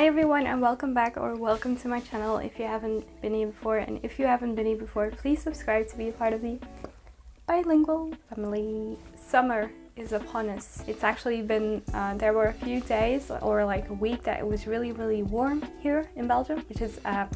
Hi everyone, and welcome back, or welcome to my channel if you haven't been here before. And if you haven't been here before, please subscribe to be a part of the bilingual family. Summer is upon us. It's actually been there were a few days or like a week that it was really warm here in Belgium, which is not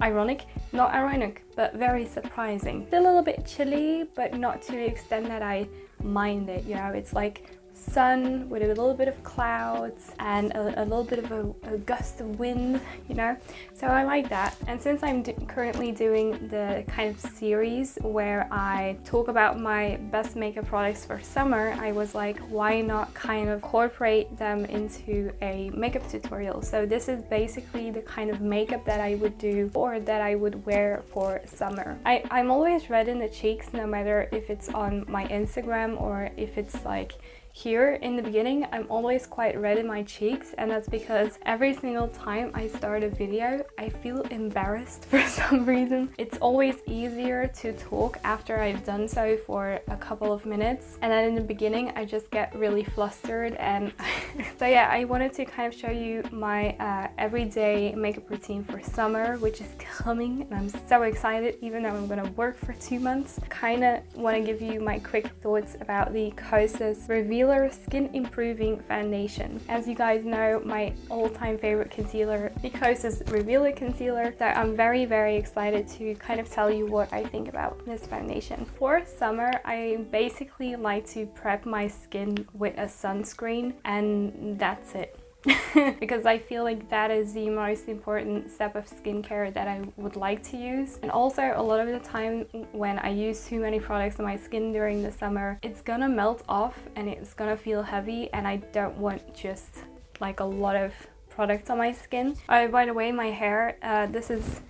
ironic, but very surprising. Still a little bit chilly, but not to the extent that I mind it. You know, it's like sun with a little bit of clouds and a little bit of a gust of wind, you know, so I like that. And since I'm currently doing the kind of series where I talk about my best makeup products for summer, I was like, why not kind of incorporate them into a makeup tutorial? So this is basically the kind of makeup that I would do or that I would wear for summer. I'm always red in the cheeks, no matter if it's on my Instagram or if it's like here in the beginning. I'm always quite red in my cheeks, and that's because every single time I start a video I feel embarrassed for some reason. It's always easier to talk after I've done so for a couple of minutes, and then in the beginning I just get really flustered. And so yeah, I wanted to kind of show you my everyday makeup routine for summer, which is coming, and I'm so excited even though I'm gonna work for 2 months. Kind of want to give you my quick thoughts about the Kosas Revealer Skin Improving Foundation. As you guys know, my all-time favorite concealer, the Kosas Revealer Concealer. So I'm very excited to kind of tell you what I think about this foundation. For summer, I basically like to prep my skin with a sunscreen, and that's it. Because I feel like that is the most important step of skincare that I would like to use. And also, a lot of the time when I use too many products on my skin during the summer, it's gonna melt off and it's gonna feel heavy, and I don't want just like a lot of products on my skin. Oh, by the way, my hair, this is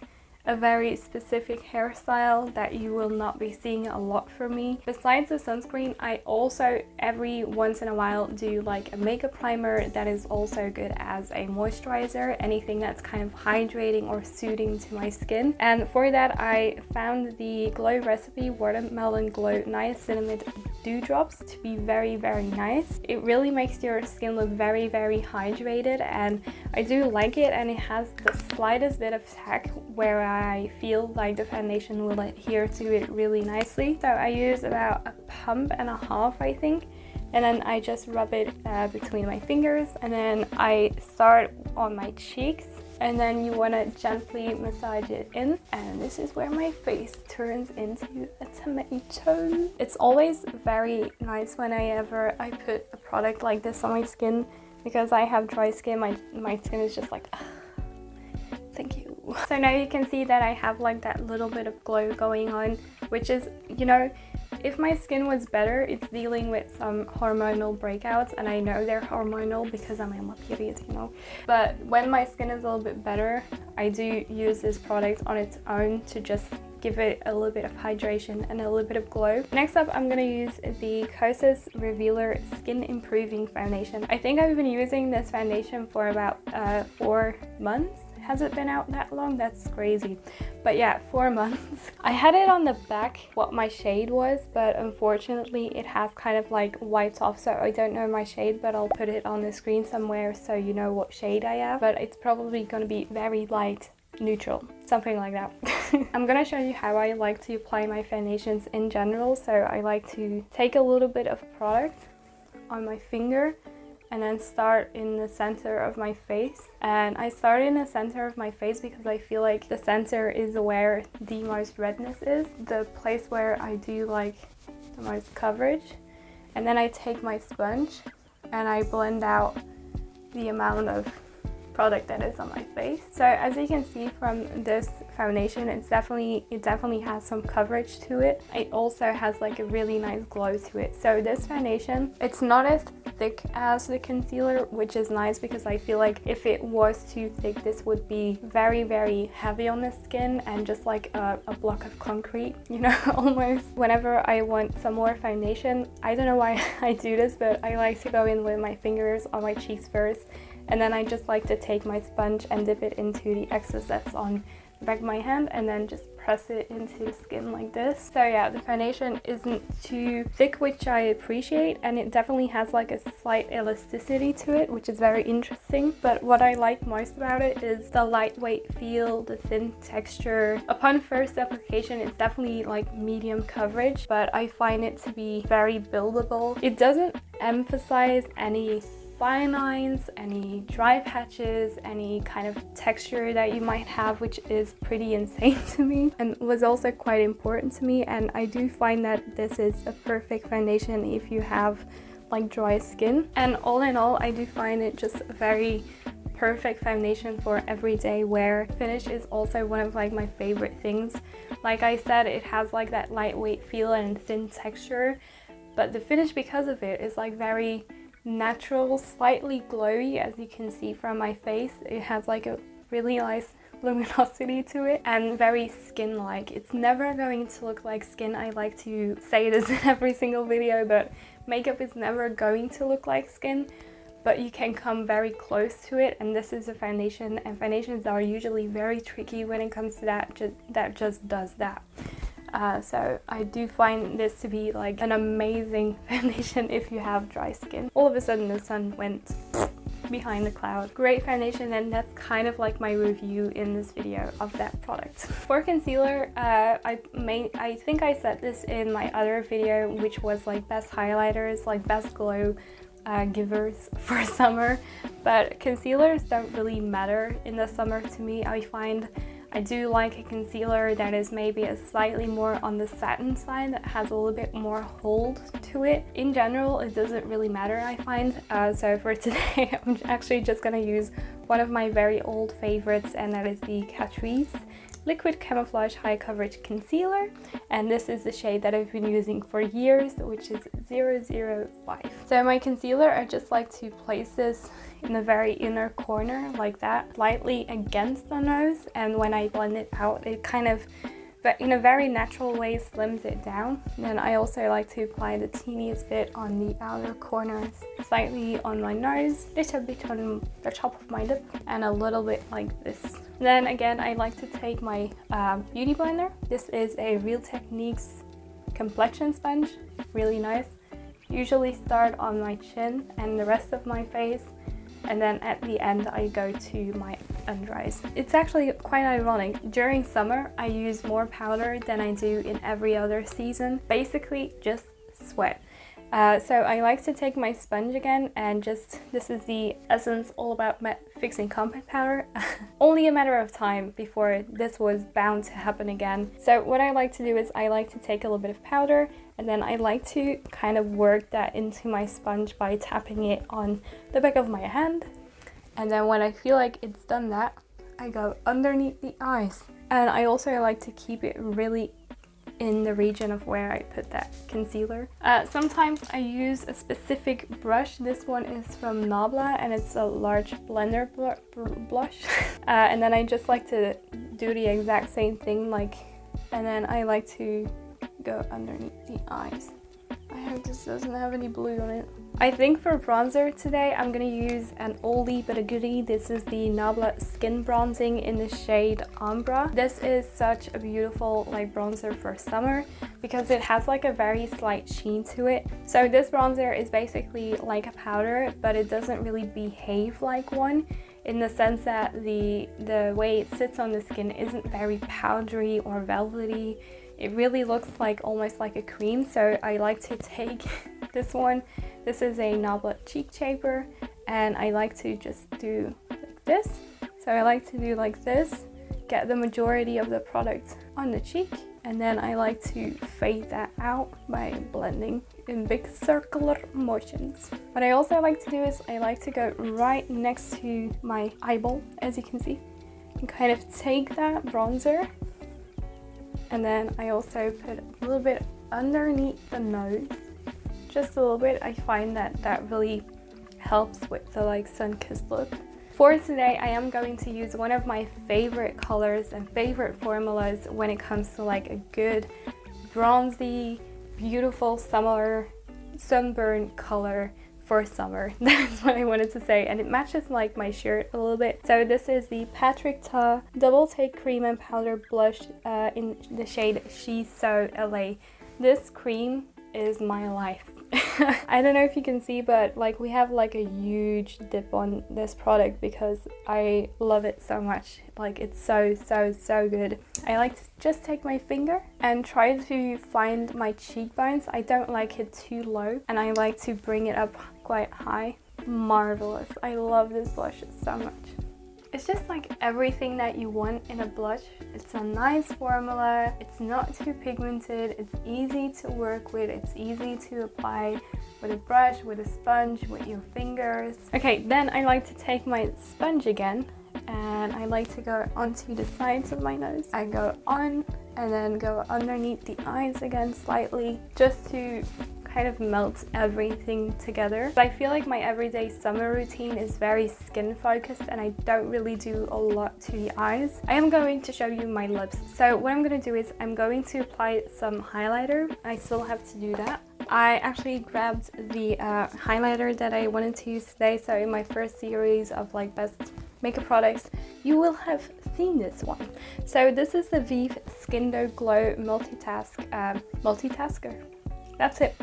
a very specific hairstyle that you will not be seeing a lot from me. Besides the sunscreen, I also every once in a while do like a makeup primer that is also good as a moisturizer, anything that's kind of hydrating or soothing to my skin. And for that, I found the Glow Recipe Watermelon Glow Niacinamide Dewdrops to be very nice. It really makes your skin look very hydrated, and I do like it, and it has the slightest bit of tack where I feel like the foundation will adhere to it really nicely. So I use about a pump and a half, I think, and then I just rub it between my fingers, and then I start on my cheeks, and then you want to gently massage it in, and this is where my face turns into a tomato. It's always very nice when I put a product like this on my skin, because I have dry skin. My skin is just like, thank you. So now you can see that I have like that little bit of glow going on, which is, you know, if my skin was better, it's dealing with some hormonal breakouts, and I know they're hormonal because I'm on my period, you know. But when my skin is a little bit better, I do use this product on its own to just give it a little bit of hydration and a little bit of glow. Next up, I'm going to use the Kosas Revealer Skin Improving Foundation. I think I've been using this foundation for about 4 months. Has it been out that long? That's crazy. But yeah, 4 months. I had it on the back what my shade was, but unfortunately it has kind of like wiped off, so I don't know my shade, but I'll put it on the screen somewhere so you know what shade I have. But it's probably going to be very light neutral, something like that. I'm gonna show you how I like to apply my foundations in general. So I like to take a little bit of product on my finger and then start in the center of my face. And I start in the center of my face because I feel like the center is where the most redness is, the place where I do like the most coverage. And then I take my sponge and I blend out the amount of product that is on my face. So as you can see from this foundation, it definitely has some coverage to it. It also has like a really nice glow to it. So this foundation, it's not as thick as the concealer, which is nice because I feel like if it was too thick, this would be very heavy on the skin and just like a block of concrete, you know, almost. Whenever I want some more foundation, I don't know why I do this, but I like to go in with my fingers on my cheeks first, and then I just like to take my sponge and dip it into the excess that's on the back of my hand and then just press it into the skin like this. So yeah, the foundation isn't too thick, which I appreciate, and it definitely has like a slight elasticity to it, which is very interesting. But what I like most about it is the lightweight feel, the thin texture. Upon first application, it's definitely like medium coverage, but I find it to be very buildable. It doesn't emphasize any fine lines, any dry patches, any kind of texture that you might have, which is pretty insane to me and was also quite important to me. And I do find that this is a perfect foundation if you have like dry skin. And all in all, I do find it just a very perfect foundation for everyday wear. Finish is also one of like my favorite things. Like I said, it has like that lightweight feel and thin texture, but the finish because of it is like very natural, slightly glowy, as you can see from my face. It has like a really nice luminosity to it and very skin-like. It's never going to look like skin. I like to say this in every single video, but makeup is never going to look like skin, but you can come very close to it, and this is a foundation, and foundations are usually very tricky when it comes to that just does that. So I do find this to be like an amazing foundation if you have dry skin. All of a sudden the sun went behind the cloud. Great foundation, and that's kind of like my review in this video of that product. For concealer, I think I said this in my other video, which was like best highlighters, like best glow givers for summer, but concealers don't really matter in the summer to me. I find I do like a concealer that is maybe a slightly more on the satin side, that has a little bit more hold to it. In general, it doesn't really matter, I find. So for today, I'm actually just gonna use one of my very old favorites, and that is the Catrice Liquid Camouflage High Coverage Concealer, and this is the shade that I've been using for years, which is 005. So my concealer, I just like to place this in the very inner corner like that, slightly against the nose, and when I blend it out, it kind of, but in a very natural way, slims it down. And then I also like to apply the teeniest bit on the outer corners, slightly on my nose, little bit on the top of my lip, and a little bit like this. Then again, I like to take my beauty blender. This is a Real Techniques complexion sponge, really nice. Usually start on my chin and the rest of my face, and then at the end I go to my under eyes. It's actually quite ironic. During summer I use more powder than I do in every other season. Basically just sweat. So I like to take my sponge again and just, this is the Essence All About Matte Fixing Compact Powder. Only a matter of time before this was bound to happen again. So what I like to do is I like to take a little bit of powder, and then I like to kind of work that into my sponge by tapping it on the back of my hand. And then when I feel like it's done that, I go underneath the eyes. And I also like to keep it really in the region of where I put that concealer. Sometimes I use a specific brush. This one is from Nabla, and it's a large blender blush. And then I just like to do the exact same thing, and then I like to go underneath the eyes. I hope this doesn't have any blue on it. I think for bronzer today, I'm gonna use an oldie but a goodie. This is the Nabla Skin Bronzing in the shade Ambra. This is such a beautiful bronzer for summer because it has a very slight sheen to it. So this bronzer is basically like a powder, but it doesn't really behave like one, in the sense that the way it sits on the skin isn't very powdery or velvety. It really looks almost like a cream. So I like to take this one. This is a Nabla cheek shaper, and I like to just do like this. So I like to do like this, get the majority of the product on the cheek, and then I like to fade that out by blending in big circular motions. What I also like to do is I like to go right next to my eyeball, as you can see, and kind of take that bronzer, and then I also put a little bit underneath the nose, just a little bit. I find that really helps with the sun-kissed look. For today, I am going to use one of my favorite colors and favorite formulas when it comes to a good bronzy, beautiful summer sunburn color for summer. That's what I wanted to say, and it matches like my shirt a little bit. So this is the Patrick Ta Double Take Cream and Powder Blush in the shade She's So LA. This cream is my life. I don't know if you can see, but like we have like a huge dip on this product because I love it so much. Like it's so good. I like to just take my finger and try to find my cheekbones. I don't like it too low, and I like to bring it up quite high. Marvelous. I love this blush so much. It's just like everything that you want in a blush. It's a nice formula, it's not too pigmented, it's easy to work with, it's easy to apply with a brush, with a sponge, with your fingers. Okay, then I like to take my sponge again and I like to go onto the sides of my nose. I go on and then go underneath the eyes again slightly, just to kind of melt everything together. I feel like my everyday summer routine is very skin focused and I don't really do a lot to the eyes. I am going to show you my lips. So what I'm going to do is I'm going to apply some highlighter. I still have to do that. I actually grabbed the highlighter that I wanted to use today. So in my first series of like best makeup products, you will have seen this one. So this is the Vive Skin Glow Multitasker. That's it.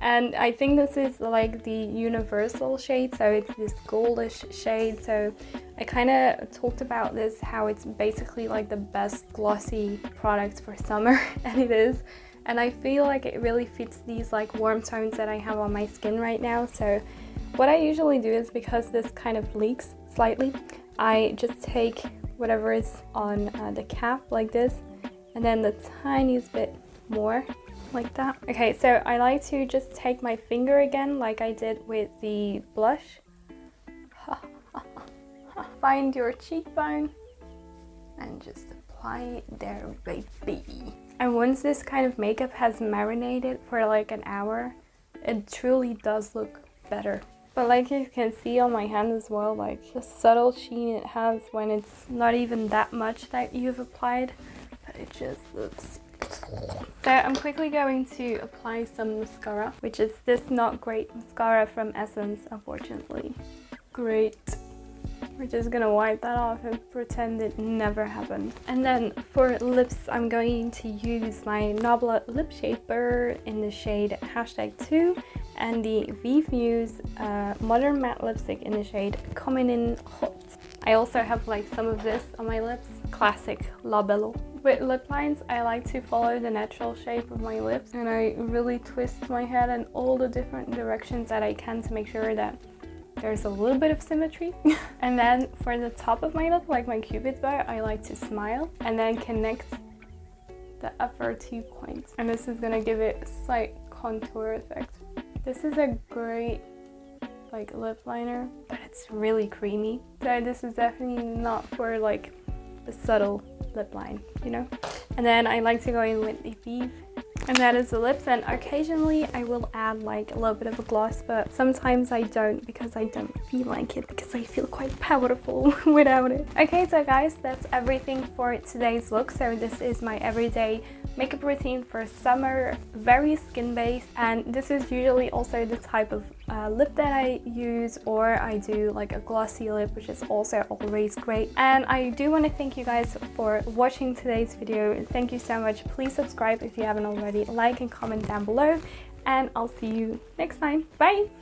And I think this is like the universal shade, so it's this goldish shade. So I kind of talked about this, how it's basically like the best glossy product for summer, and it is. And I feel like it really fits these like warm tones that I have on my skin right now. So what I usually do is, because this kind of leaks slightly, I just take whatever is on the cap like this, and then the tiniest bit more like that. Okay, so I like to just take my finger again like I did with the blush. Find your cheekbone and just apply it there, baby. And once this kind of makeup has marinated for like an hour, it truly does look better. But like you can see on my hand as well, like the subtle sheen it has when it's not even that much that you've applied, but it just looks. So I'm quickly going to apply some mascara, which is this Not Great mascara from Essence, unfortunately. Great. We're just gonna wipe that off and pretend it never happened. And then for lips, I'm going to use my Nabla Lip Shaper in the shade #2 and the Vive Muse Modern Matte Lipstick in the shade Coming In Hot. I also have like some of this on my lips, classic La Bello. With lip lines, I like to follow the natural shape of my lips, and I really twist my head in all the different directions that I can to make sure that there's a little bit of symmetry. And then for the top of my lip, like my cupid's bow, I like to smile and then connect the upper 2 points. And this is gonna give it a slight contour effect. This is a great like lip liner, but it's really creamy. So this is definitely not for like a subtle lip line, you know? And then I like to go in with the Vive, and that is the lips. And occasionally I will add like a little bit of a gloss, but sometimes I don't because I don't feel like it, because I feel quite powerful without it. Okay, so guys, that's everything for today's look. So this is my everyday makeup routine for summer, very skin based, and this is usually also the type of lip that I use, or I do like a glossy lip, which is also always great. And I do want to thank you guys for watching today's video. Thank you so much. Please subscribe if you haven't already, like and comment down below, and I'll see you next time. Bye.